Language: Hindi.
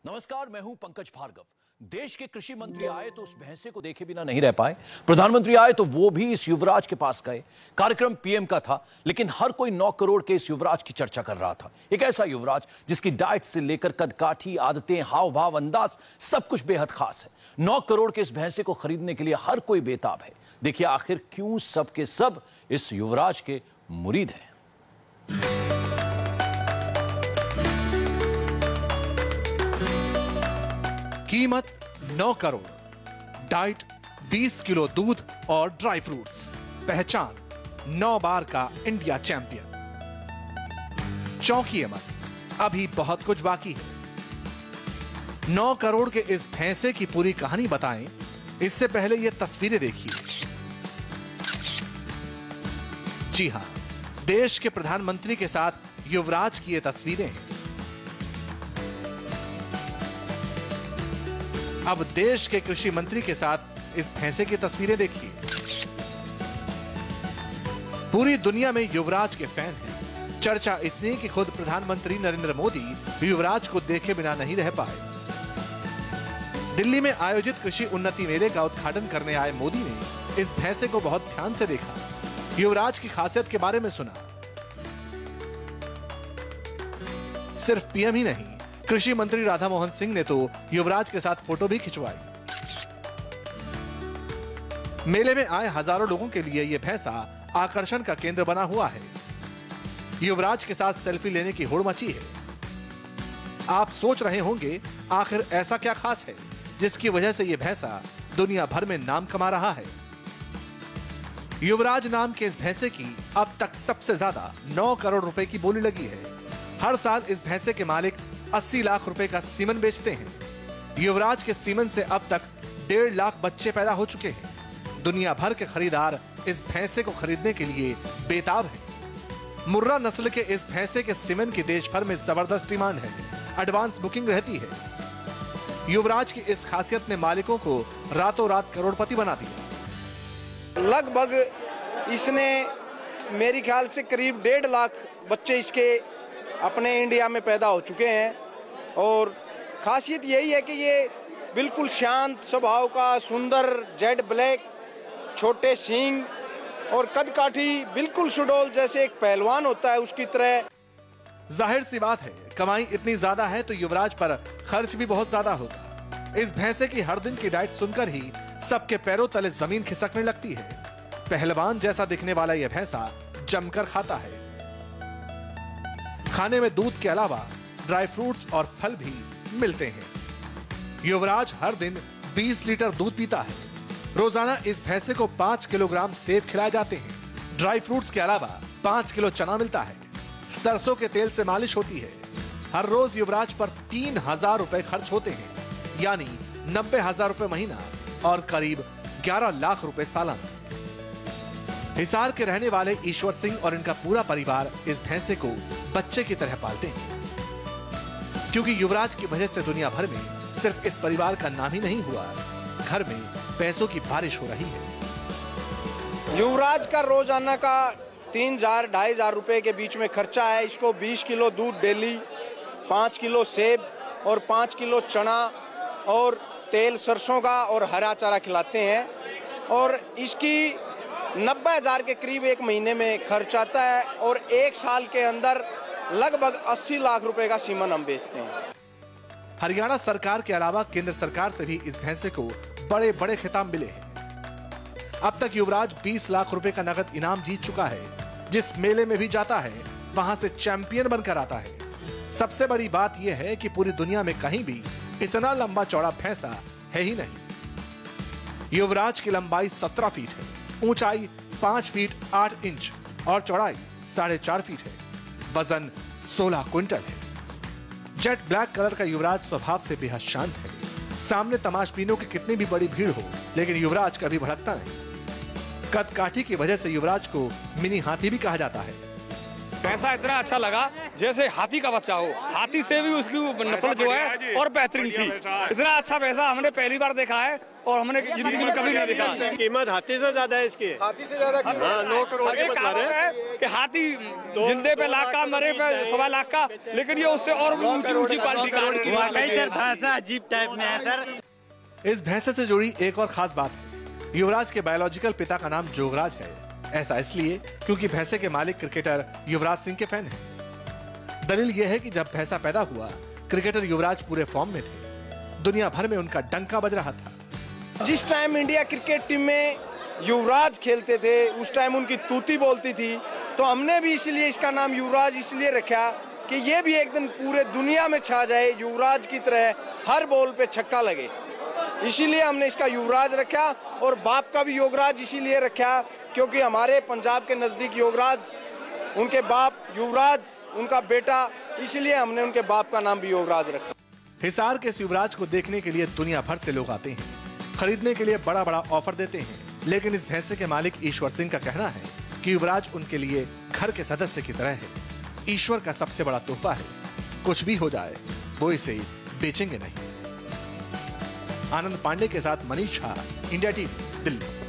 नमस्कार, मैं हूं पंकज भार्गव। देश के कृषि मंत्री आए तो उस भैंसे को देखे बिना नहीं रह पाए। प्रधानमंत्री आए तो वो भी इस युवराज के पास गए। कार्यक्रम पीएम का था, लेकिन हर कोई 9 करोड़ के इस युवराज की चर्चा कर रहा था। एक ऐसा युवराज जिसकी डाइट से लेकर कदकाठी, आदतें, हाव भाव, अंदाज सब कुछ बेहद खास है। 9 करोड़ के इस भैंसे को खरीदने के लिए हर कोई बेताब है। देखिए आखिर क्यों सब के सब इस युवराज के मुरीद हैं। कीमत 9 करोड़, डाइट 20 किलो दूध और ड्राई फ्रूट्स, पहचान 9 बार का इंडिया चैंपियन। चौंकिए मत, अभी बहुत कुछ बाकी है। 9 करोड़ के इस भैंसे की पूरी कहानी बताएं, इससे पहले ये तस्वीरें देखिए। जी हां, देश के प्रधानमंत्री के साथ युवराज की ये तस्वीरें हैं। अब देश के कृषि मंत्री के साथ इस भैंसे की तस्वीरें देखिए। पूरी दुनिया में युवराज के फैन हैं। चर्चा इतनी कि खुद प्रधानमंत्री नरेंद्र मोदी युवराज को देखे बिना नहीं रह पाए। दिल्ली में आयोजित कृषि उन्नति मेले का उद्घाटन करने आए मोदी ने इस भैंसे को बहुत ध्यान से देखा, युवराज की खासियत के बारे में सुना। सिर्फ पीएम ही नहीं, कृषि मंत्री राधा मोहन सिंह ने तो युवराज के साथ फोटो भी खिंचवाई। मेले में आए हजारों लोगों के लिए यह भैंसा आकर्षण का केंद्र बना हुआ है। युवराज के साथ सेल्फी लेने की होड़ मची है। आप सोच रहे होंगे आखिर ऐसा क्या खास है जिसकी वजह से यह भैंसा दुनिया भर में नाम कमा रहा है। युवराज नाम के इस भैंसे की अब तक सबसे ज्यादा 9 करोड़ रुपए की बोली लगी है। हर साल इस भैंसे के मालिक 80 लाख रुपए का सीमन बेचते हैं। युवराज के सीमन से अब तक 1.5 लाख बच्चे पैदा हो चुके हैं। दुनिया भर के खरीदार इस भैंसे को खरीदने के लिए बेताब हैं। मुर्रा नस्ल के इस भैंसे के सीमन की देश भर में जबरदस्त डिमांड है। एडवांस बुकिंग रहती है। युवराज की इस खासियत ने मालिकों को रातों रात करोड़पति बना दिया। लगभग इसने मेरे ख्याल से करीब 1.5 लाख बच्चे इसके अपने इंडिया में पैदा हो चुके हैं। और खासियत यही है कि ये बिल्कुल शांत स्वभाव का, सुंदर, जेड ब्लैक, छोटे सींग और कदकाठी, बिल्कुल सुडौल जैसे एक पहलवान होता है उसकी तरह। जाहिर सी बात है, कमाई इतनी ज्यादा है तो युवराज पर खर्च भी बहुत ज्यादा होगा। इस भैंसे की हर दिन की डाइट सुनकर ही सबके पैरों तले जमीन खिसकने लगती है। पहलवान जैसा दिखने वाला यह भैंसा जमकर खाता है। खाने में दूध के अलावा ड्राई फ्रूट्स और फल भी मिलते हैं। युवराज हर दिन 20 लीटर दूध पीता है। रोजाना इस भैंसे को 5 किलोग्राम सेब खिलाए जाते हैं। ड्राई फ्रूट्स के अलावा 5 किलो चना मिलता है। सरसों के तेल से मालिश होती है। हर रोज युवराज पर 3000 रुपए खर्च होते हैं, यानी 90,000 रुपए महीना और करीब 11 लाख रुपए सालाना। हिसार के रहने वाले ईश्वर सिंह और इनका पूरा परिवार इस भैंसे को बच्चे की तरह पालते हैं। क्योंकि युवराज की वजह से दुनिया भर में सिर्फ इस परिवार का नाम ही नहीं हुआ, घर में पैसों की बारिश हो रही है। युवराज का रोजाना का 3,000-2,500 रुपए के बीच में खर्चा है। इसको 20 किलो दूध डेली, 5 किलो सेब और 5 किलो चना और तेल सरसों का और हरा चारा खिलाते हैं। और इसकी 90,000 के करीब एक महीने में खर्च आता है। और एक साल के अंदर लगभग 80 लाख रुपए का सीमन हम बेचते हैं। हरियाणा सरकार के अलावा केंद्र सरकार से भी इस भैंसे को बड़े बड़े खिताब मिले हैं। अब तक युवराज 20 लाख रुपए का नगद इनाम जीत चुका है। जिस मेले में भी जाता है वहां से चैंपियन बनकर आता है। सबसे बड़ी बात यह है कि पूरी दुनिया में कहीं भी इतना लंबा चौड़ा भैंसा है ही नहीं। युवराज की लंबाई 17 फीट है, ऊंचाई 5 फीट 8 इंच और चौड़ाई 4.5 फीट है। वजन 16 क्विंटल है। जेट ब्लैक कलर का युवराज स्वभाव से बेहद शांत है। सामने तमाशबीनों की कितनी भी बड़ी भीड़ हो, लेकिन युवराज कभी भड़कता नहीं। कद काठी की वजह से युवराज को मिनी हाथी भी कहा जाता है। भैंसा इतना अच्छा लगा जैसे हाथी का बच्चा हो, हाथी से भी उसकी नस्ल जो है और बेहतरीन थी। इतना अच्छा भैंसा हमने पहली बार देखा है और हमने जिंदगी में कभी नहीं देखा। कीमत हाथी से ज्यादा है इसकी, हाथी से ज्यादा। 9 करोड़ के बता रहे हैं कि हाथी जिंदे पे लाख का, मरे पे 1.25 लाख का, लेकिन ये उससे और भी ऊंची क्वालिटी का अजीब टाइप में है सर। इस भैंसे से जुड़ी एक और खास बात है, युवराज के बायोलॉजिकल पिता का नाम जोगराज है। ऐसा इसलिए क्योंकि भैंसे के मालिक क्रिकेटर युवराज सिंह के फैन हैं। दलील यह है कि जब भैंसा पैदा हुआ, क्रिकेटर युवराज पूरे फॉर्म में थे, दुनिया भर में उनका डंका बज रहा था। जिस टाइम इंडिया क्रिकेट टीम में युवराज खेलते थे उस टाइम उनकी तूती बोलती थी, तो हमने भी इसीलिए इसका नाम युवराज इसलिए रखा कि ये भी एक दिन पूरे दुनिया में छा जाए, युवराज की तरह हर बॉल पे छक्का लगे। इसीलिए हमने इसका युवराज रखा और बाप का भी योगराज इसीलिए रखा क्योंकि हमारे पंजाब के नजदीक योगराज, उनके बाप युवराज, उनका बेटा, इसीलिए हमने उनके बाप का नाम भी योगराज रखा। हिसार के इस युवराज को देखने के लिए दुनिया भर से लोग आते हैं, खरीदने के लिए बड़ा बड़ा ऑफर देते हैं। लेकिन इस भैंसे के मालिक ईश्वर सिंह का कहना है कि युवराज उनके लिए घर के सदस्य की तरह है, ईश्वर का सबसे बड़ा तोहफा है। कुछ भी हो जाए वो इसे बेचेंगे नहीं। आनंद पांडे के साथ मनीष झा, इंडिया टीवी, दिल्ली।